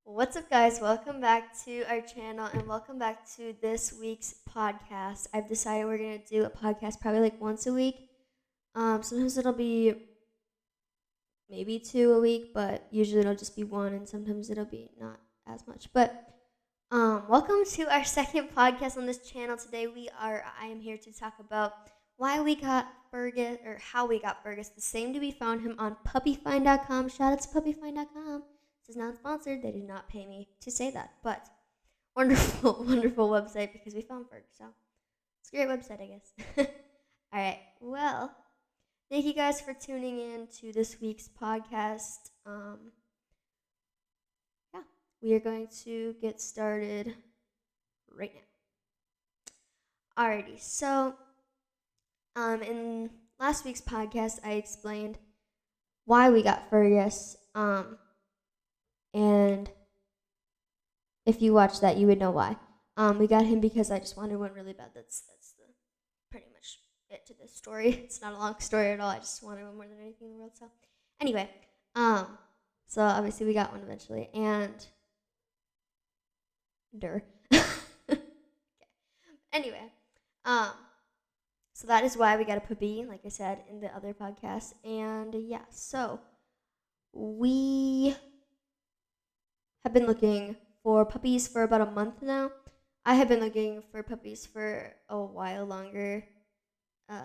What's up, guys? Welcome back to our channel and welcome back to this week's podcast. I've decided we're going to do a podcast probably like once a week. Sometimes it'll be maybe two a week, but usually it'll just be one, and sometimes it'll be not as much. But welcome to our second podcast on this channel. Today I am here to talk about why we got Fergus, or how we got Fergus. The same to be found him on puppyfind.com. Shout out to puppyfind.com. This is not sponsored. They did not pay me to say that, but wonderful, wonderful website because we found Fergus. So it's a great website, I guess. All right. Well, thank you guys for tuning in to this week's podcast. Yeah, we are going to get started right now. Alrighty. So, in last week's podcast, I explained why we got Fergus. And if you watched that, you would know why. We got him because I just wanted one really bad. That's pretty much it to this story. It's not a long story at all. I just wanted one more than anything in the world. So anyway, so obviously we got one eventually, and okay. Anyway, so that is why we got a puppy, like I said in the other podcast, and yeah, so we have been looking for puppies for about a month now. I have been looking for puppies for a while longer, a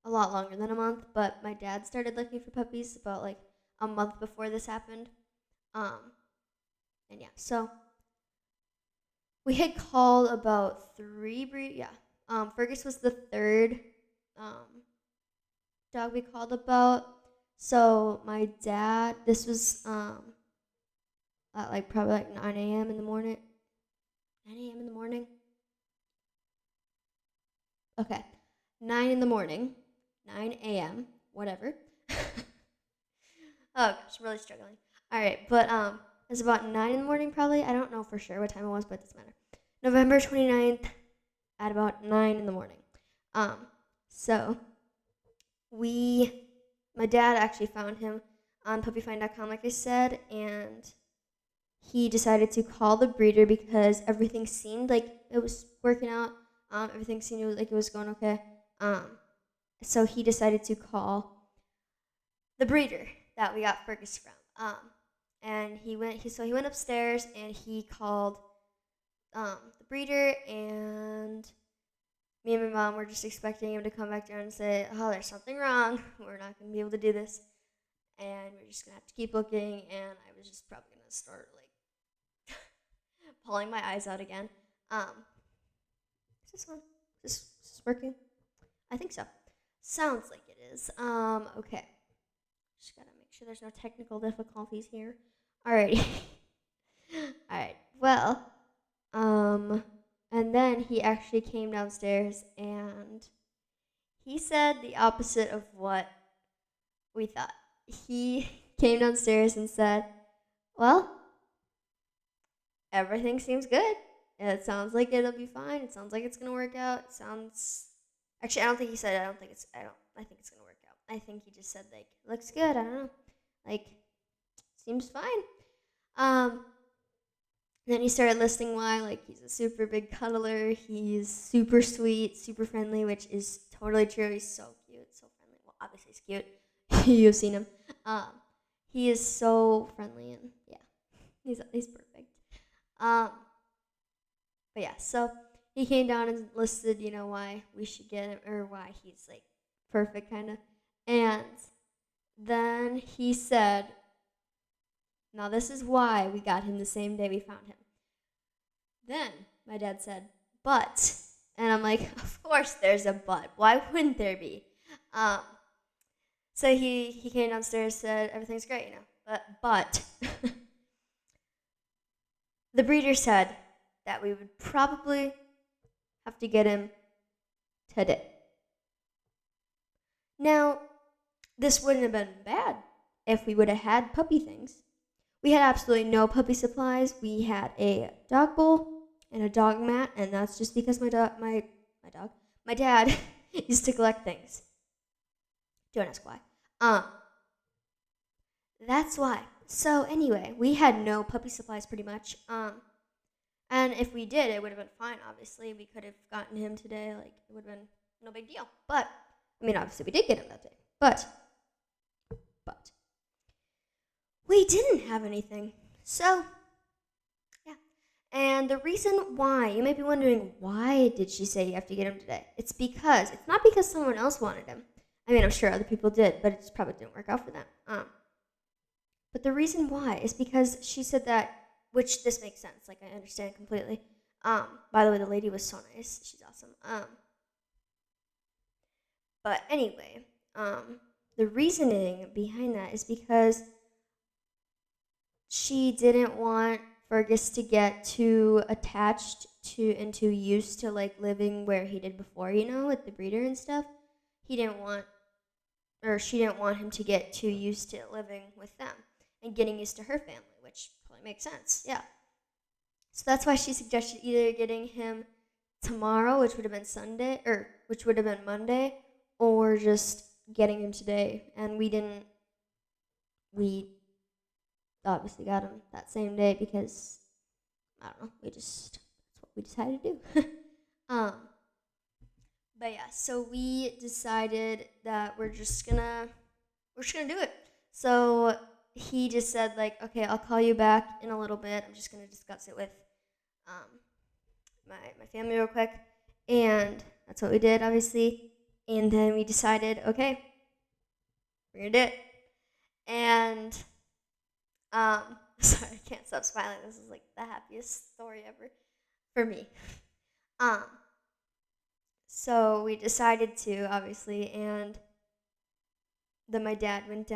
lot longer than a month, but my dad started looking for puppies about like a month before this happened. And yeah, so we had called about three Fergus was the third dog we called about. So my dad, this was at like probably like 9 a.m. in the morning. 9 a.m. in the morning? Okay. 9 in the morning. 9 a.m. Whatever. Oh gosh, I'm really struggling. Alright, but it was about 9 in the morning probably. I don't know for sure what time it was, but it doesn't matter. November 29th at about 9 in the morning. So my dad actually found him on puppyfind.com, like I said, and he decided to call the breeder because everything seemed like it was working out. Everything seemed like it was going okay. So he decided to call the breeder that we got Fergus from. And he went upstairs and he called the breeder, and me and my mom were just expecting him to come back down and say, "Oh, there's something wrong. We're not going to be able to do this, and we're just going to have to keep looking." And I was just probably going to start like pulling my eyes out again. Is this one? Is this working? I think so. Sounds like it is. Okay. Just gotta make sure there's no technical difficulties here. Alrighty. Alright. Well, and then he actually came downstairs and he said the opposite of what we thought. He came downstairs and said, "Well, everything seems good. It sounds like it'll be fine. It sounds like it's gonna work out. It sounds." Actually, I don't think he said. I think it's gonna work out. I think he just said like, "Looks good." I don't know. Like, seems fine. Then he started listing why. Like, he's a super big cuddler. He's super sweet, super friendly, which is totally true. He's so cute, so friendly. Well, obviously he's cute. You've seen him. He is so friendly, and yeah, he's perfect. But yeah, so he came down and listed, why we should get him, or why he's like perfect, kind of. And then he said, "Now this is why we got him the same day we found him." Then my dad said, "But," and I'm like, "Of course there's a but. Why wouldn't there be?" So he came downstairs, said everything's great, but the breeder said that we would probably have to get him today. Now, this wouldn't have been bad if we would have had puppy things. We had absolutely no puppy supplies. We had a dog bowl and a dog mat, and that's just because my dad used to collect things. Don't ask why. That's why. So anyway, we had no puppy supplies pretty much. And if we did, it would have been fine. Obviously, we could have gotten him today. Like it would have been no big deal. But I mean, obviously, we did get him that day. But we didn't have anything. So yeah. And the reason why, you may be wondering, why did she say you have to get him today? It's not because someone else wanted him. I mean, I'm sure other people did, but it just probably didn't work out for them. But the reason why is because she said that, which this makes sense. Like I understand completely. By the way, the lady was so nice. She's awesome. But anyway, the reasoning behind that is because she didn't want Fergus to get too attached to and too used to like living where he did before, with the breeder and stuff. He didn't want, or she didn't want him to get too used to living with them and getting used to her family, which probably makes sense. Yeah. So that's why she suggested either getting him tomorrow, which would have been Sunday, or which would have been Monday, or just getting him today. And we obviously got him that same day because, I don't know, that's what we decided to do. But yeah, so we decided that we're just gonna do it. So he just said like, okay, I'll call you back in a little bit. I'm just gonna discuss it with my family real quick. And that's what we did, obviously. And then we decided, okay, we're gonna do it. And sorry, I can't stop smiling. This is like the happiest story ever for me. Um, so we decided to, obviously, and then my dad went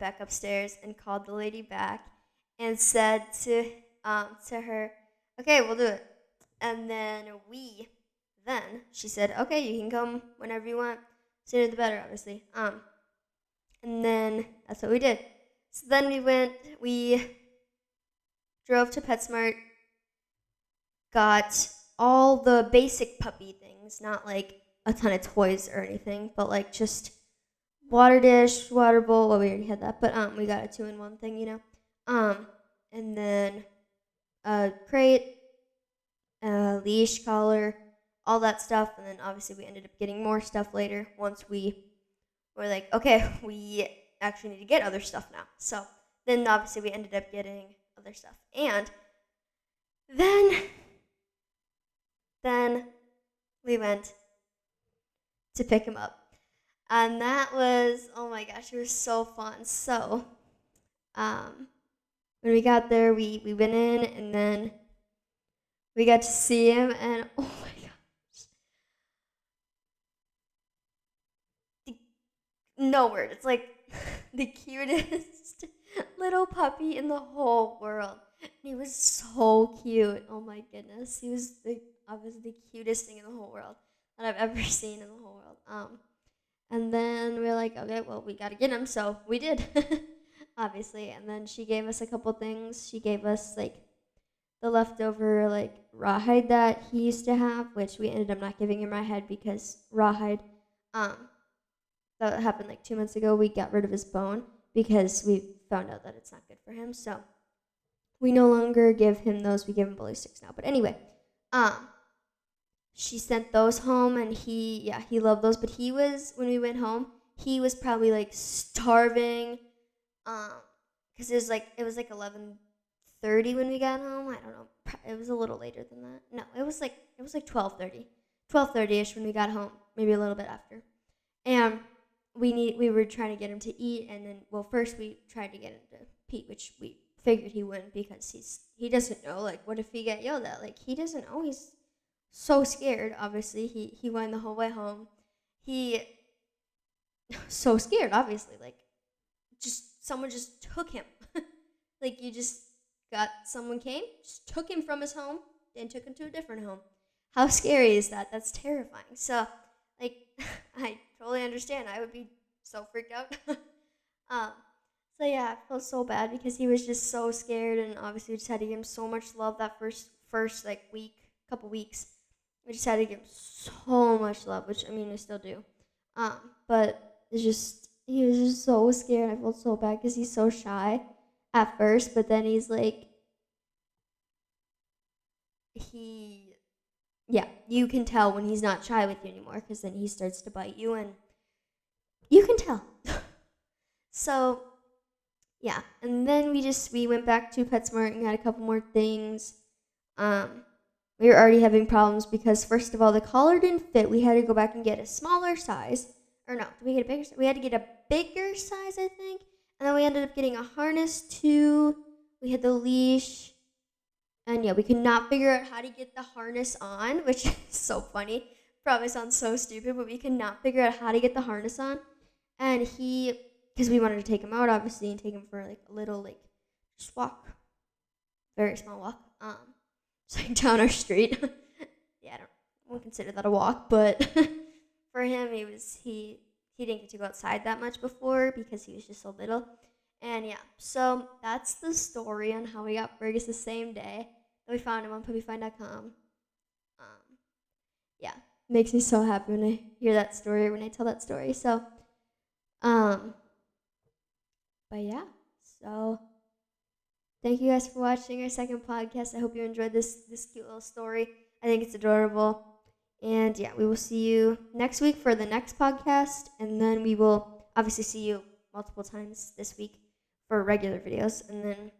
back upstairs and called the lady back and said to her, okay, we'll do it. And then she said, okay, you can come whenever you want. Sooner the better, obviously. And then that's what we did. So then we drove to PetSmart, got all the basic puppy things, not like a ton of toys or anything, but like just water dish, water bowl. Well, we already had that, but we got a 2-in-1 thing, and then a crate, a leash, collar, all that stuff, and then obviously we ended up getting more stuff later once we were like, okay, we actually need to get other stuff now. So then obviously we ended up getting other stuff, and then we went to pick him up. And that was, oh my gosh, it was so fun. So, when we got there, we went in and then we got to see him, and oh my gosh. No word. It's like the cutest little puppy in the whole world. And he was so cute. Oh my goodness. He was obviously the cutest thing in the whole world that I've ever seen in the whole world. And then we were like, okay, well, we got to get him. So we did, obviously. And then she gave us a couple things. She gave us, like, the leftover, like, rawhide that he used to have, which we ended up not giving him rawhide because rawhide, that happened, like, 2 months ago. We got rid of his bone because we found out that it's not good for him. So we no longer give him those. We give him bully sticks now. But anyway, she sent those home, and he loved those. But when we went home, he was probably like starving, because it was like 11:30 when we got home. I don't know. It was a little later than that. No, it was like 12:30ish when we got home, maybe a little bit after. And we were trying to get him to eat, and then first we tried to get him to pee, which we figured he wouldn't because he doesn't know, like, what if he get yelled at? Like, he doesn't know. He's so scared. Obviously, he went the whole way home. He so scared. Obviously, like, someone just took him. Like, someone came, just took him from his home, and took him to a different home. How scary is that? That's terrifying. So, like, I totally understand. I would be so freaked out. So yeah, I felt so bad because he was just so scared, and obviously we just had to give him so much love that first like couple weeks. We just had to give him so much love, which I mean we still do. But he was just so scared. I felt so bad because he's so shy at first, but then he's like, he, yeah, you can tell when he's not shy with you anymore because then he starts to bite you and you can tell. So, yeah, and then we went back to PetSmart and got a couple more things. Um, we were already having problems because first of all, the collar didn't fit. We had to go back and get a smaller size, or no, did we get a bigger? We had to get a bigger size, I think, and then we ended up getting a harness too. We had the leash, and yeah, we could not figure out how to get the harness on, which is so funny. Probably sounds so stupid, but we could not figure out how to get the harness on. And because we wanted to take him out, obviously, and take him for like a little, like, just walk, very small walk, just like down our street. Yeah, I won't consider that a walk, but for him, he didn't get to go outside that much before because he was just so little. And yeah, so that's the story on how we got Fergus the same day that we found him on puppyfind.com. Yeah, makes me so happy when I hear that story, when I tell that story. So, um, but yeah, so thank you guys for watching our second podcast. I hope you enjoyed this cute little story. I think it's adorable. And yeah, we will see you next week for the next podcast, and then we will obviously see you multiple times this week for regular videos, and then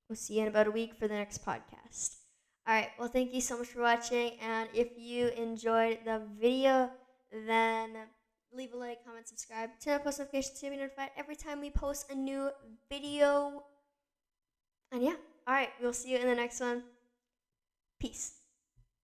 we'll see you in about a week for the next podcast. All right, well, thank you so much for watching, and if you enjoyed the video, then leave a like, comment, subscribe, turn on post notifications to be notified every time we post a new video. And yeah, all right, we'll see you in the next one. Peace.